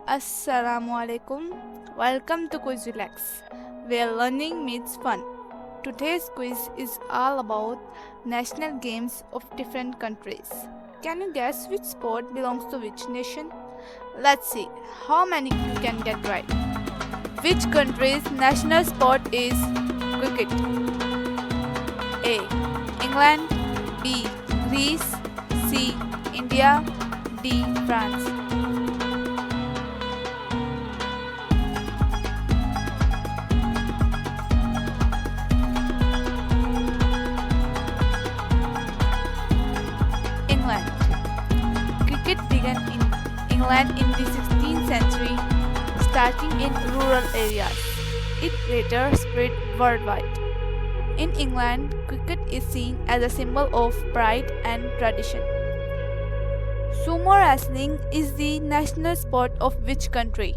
Assalamualaikum. Welcome to Quizulax, where learning meets fun. Today's quiz is all about national games of different countries. Can you guess which sport belongs to which nation? Let's see how many you can get right. Which country's national sport is cricket? A. England, B. Greece, C. India, D. France. England. Cricket began in England in the 16th century, starting in rural areas. It later spread worldwide. In England, cricket is seen as a symbol of pride and tradition. Sumo wrestling is the national sport of which country?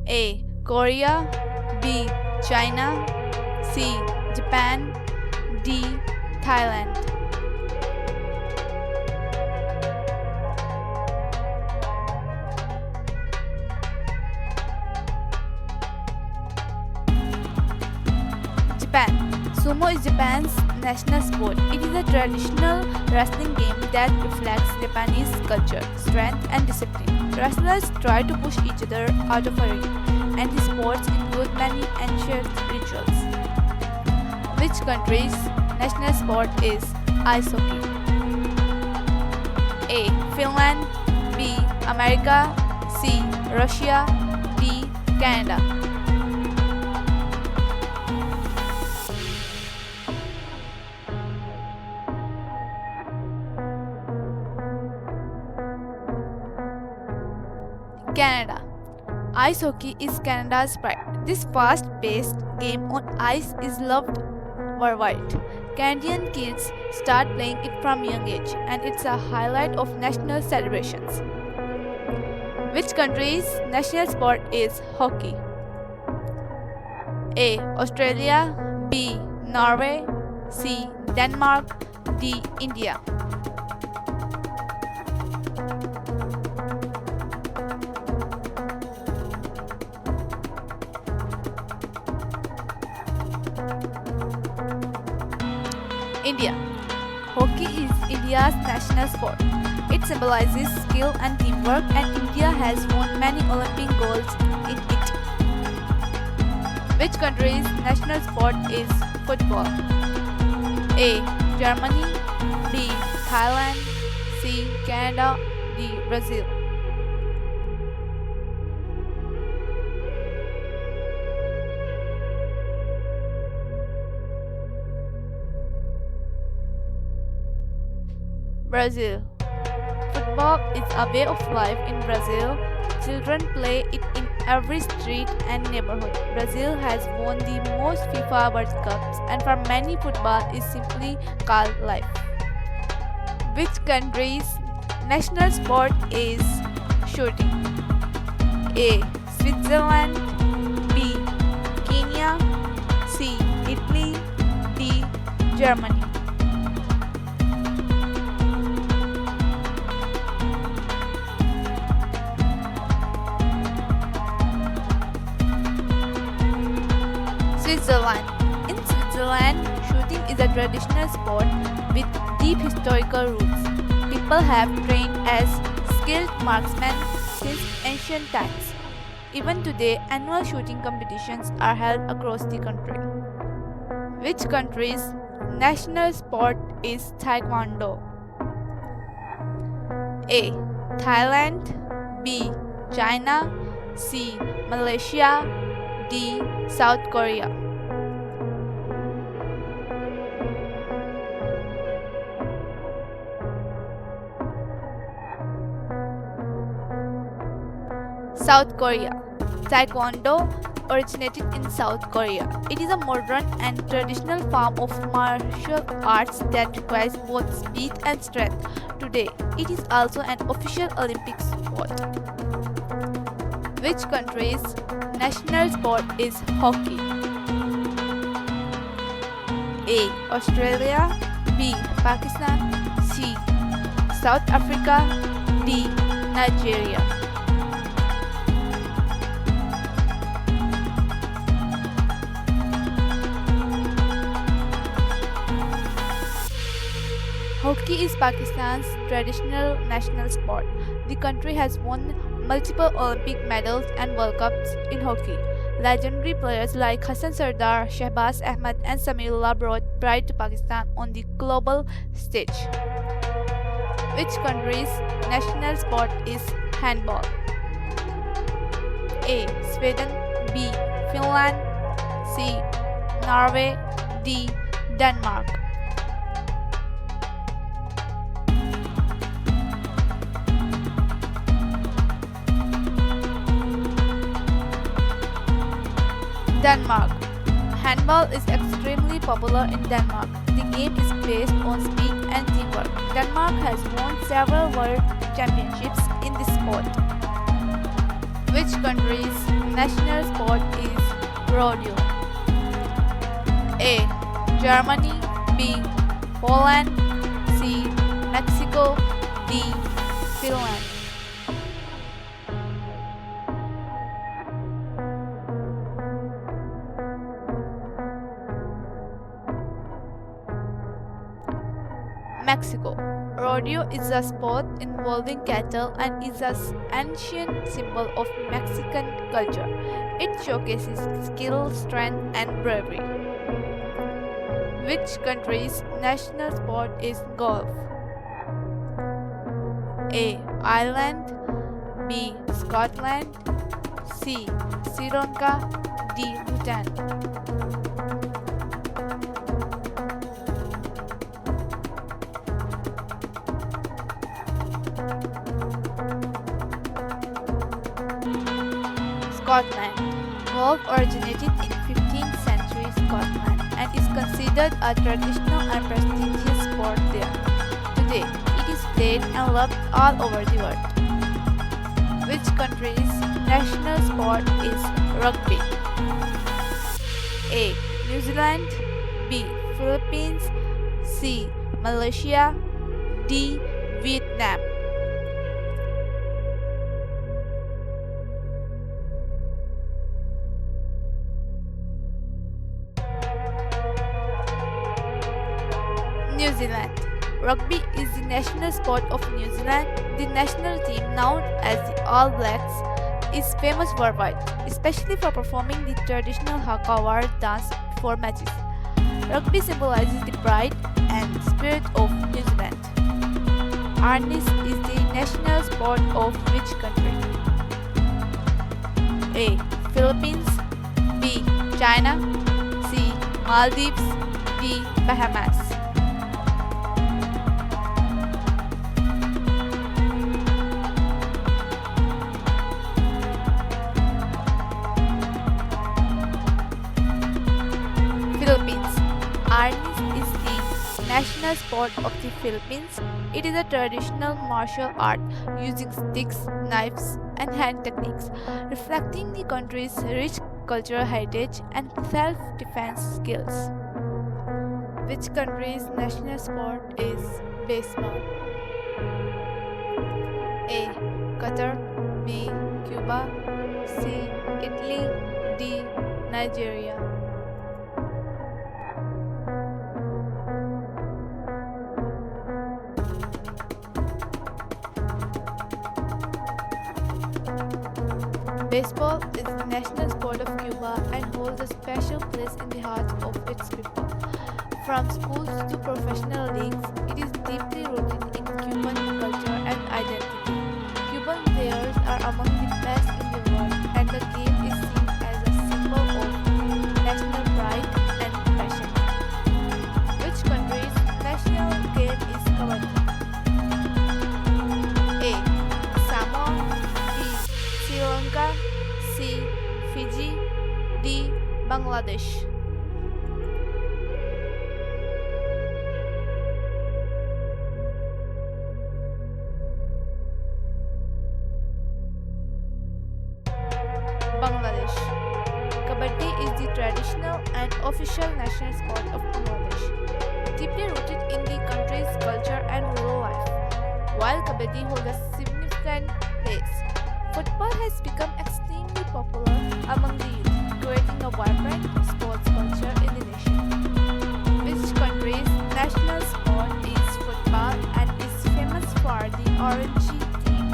A. Korea, B. China, C. Japan, D. Thailand. Japan. Sumo is Japan's national sport. It is a traditional wrestling game that reflects Japanese culture, strength, and discipline. Wrestlers try to push each other out of a ring, and the sports include many ancient rituals. Which country's national sport is ice hockey? A. Finland, B. America, C. Russia, D. Canada. Canada. Ice hockey is Canada's pride. This fast-paced game on ice is loved worldwide. Canadian kids start playing it from young age, and it's a highlight of national celebrations. Which country's national sport is hockey? A. Australia, B. Norway, C. Denmark, D. India. India. Hockey is India's national sport. It symbolizes skill and teamwork, and India has won many Olympic golds in it. Which country's national sport is football? A. Germany, B. Thailand, C. Canada, D. Brazil. Brazil. Football is a way of life in Brazil. Children play it in every street and neighborhood. Brazil has won the most FIFA World Cups, and for many, football is simply called life. Which country's national sport is shooting? A. Switzerland, B. Kenya, C. Italy, D. Germany. Switzerland. In Switzerland, shooting is a traditional sport with deep historical roots. People have trained as skilled marksmen since ancient times. Even today, annual shooting competitions are held across the country. Which country's national sport is Taekwondo? A. Thailand, B. China, C. Malaysia, D. South Korea. South Korea. Taekwondo originated in South Korea. It is a modern and traditional form of martial arts that requires both speed and strength. Today, it is also an official Olympic sport. Which country's national sport is hockey? A. Australia, B. Pakistan, C. South Africa, D. Nigeria. Hockey is Pakistan's traditional national sport. The country has won multiple Olympic medals and World Cups in hockey. Legendary players like Hassan Sardar, Shehbaz Ahmed, and Samiullah brought pride to Pakistan on the global stage. Which country's national sport is handball? A. Sweden, B. Finland, C. Norway, D. Denmark. Denmark. Handball is extremely popular in Denmark. The game is based on speed and teamwork. Denmark has won several world championships in this sport. Which country's national sport is rodeo? A. Germany, B. Poland, C. Mexico, D. Finland. Mexico. Rodeo is a sport involving cattle and is an ancient symbol of Mexican culture. It showcases skill, strength, and bravery. Which country's national sport is golf? A. Ireland, B. Scotland, C. Sri Lanka, D. Bhutan. Scotland. Golf originated in 15th century Scotland and is considered a traditional and prestigious sport there. Today, it is played and loved all over the world. Which country's national sport is rugby? A. New Zealand, B. Philippines, C. Malaysia, D. Vietnam. New Zealand. Rugby is the national sport of New Zealand. The national team, known as the All Blacks, is famous worldwide, especially for performing the traditional haka war dance before matches. Rugby symbolizes the pride and spirit of New Zealand. Arnis is the national sport of which country? A. Philippines, B. China, C. Maldives, D. Bahamas. Philippines. Arnis is the national sport of the Philippines. It is a traditional martial art using sticks, knives, and hand techniques, reflecting the country's rich cultural heritage and self-defense skills. Which country's national sport is baseball? A. Qatar, B. Cuba, C. Italy, D. Nigeria. Baseball is the national sport of Cuba and holds a special place in the hearts of its people. From schools to professional leagues, it is deeply rooted in Cuban culture and identity. Cuban players are among the best in the world, and the game is seen as a symbol of national pride and passion. Which country's national game is kabaddi? A. Samoa, B. Sri Lanka, C. Fiji, D. Bangladesh. Bangladesh. Kabaddi is the traditional and official national sport of Bangladesh, deeply rooted in the country's culture and rural life. While Kabaddi holds a significant place, football has become extremely popular among the youth, creating a vibrant sports culture in the nation. Which country's national sport is football? orangey team?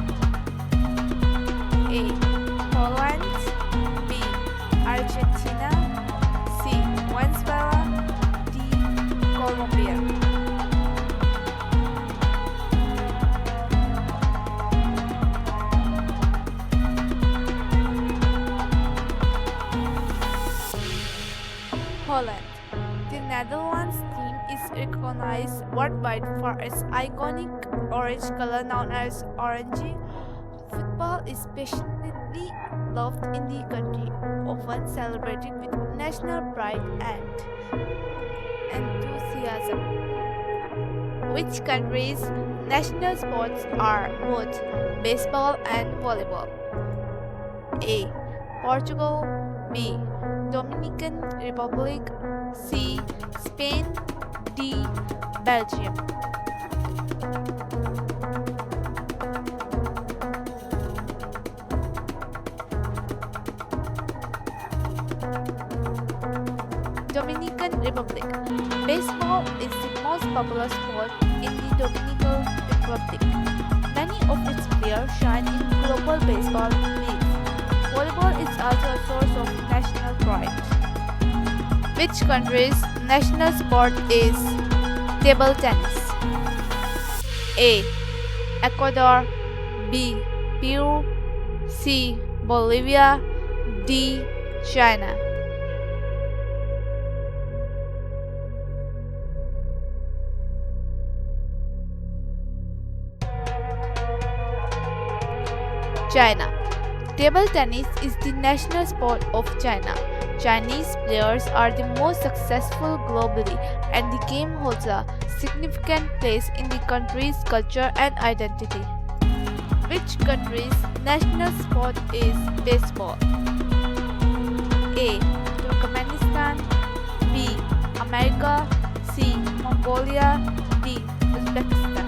A. Poland, B. Argentina, C. Venezuela, D. Colombia. Holland. The Netherlands team is recognized worldwide for its iconic orange color known as orangey. Football is passionately loved in the country, often celebrated with national pride and enthusiasm. Which country's national sports are both baseball and volleyball? A. Portugal, B. Dominican Republic, C. Spain, D. Belgium. Dominican Republic. Baseball is the most popular sport in the Dominican Republic. Many of its players shine in global baseball leagues. Volleyball is also a source of national pride. Which country's national sport is table tennis? A. Ecuador, B. Peru, C. Bolivia, D. China. China. Table tennis is the national sport of China. Chinese players are the most successful globally, and the game holds a significant place in the country's culture and identity. Which country's national sport is baseball? A. Turkmenistan, B. America, C. Mongolia, D. Uzbekistan.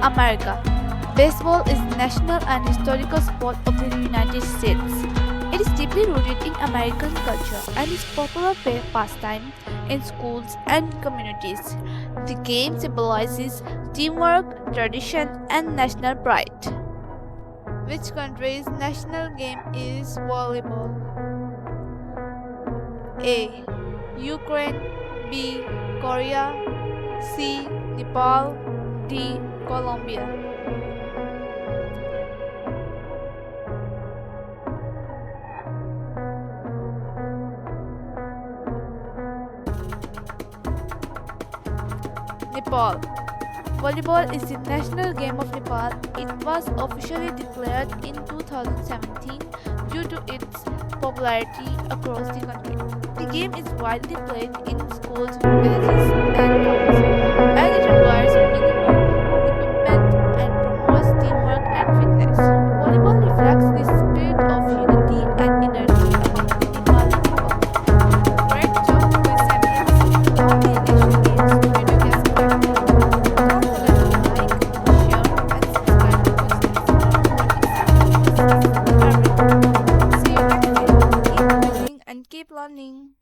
America. Baseball is the national and historical sport of the United States. It is deeply rooted in American culture and is popular pastime in schools and communities. The game symbolizes teamwork, tradition, and national pride. Which country's national game is volleyball? A. Ukraine, B. Korea, C. Nepal, D. Colombia. Nepal. Volleyball is the national game of Nepal. It was officially declared in 2017 due to its popularity across the country. The game is widely played in schools, villages, and towns, and it requires minimal equipment and promotes teamwork and fitness. Volleyball reflects the spirit of unity and energy among the Nepali people. Great job, Quizulax! Now the Asian Games video gets better. Don't forget to like, share, and subscribe to Quizulax for more exciting quizzes every day. See you next week. Keep quizzing and keep learning.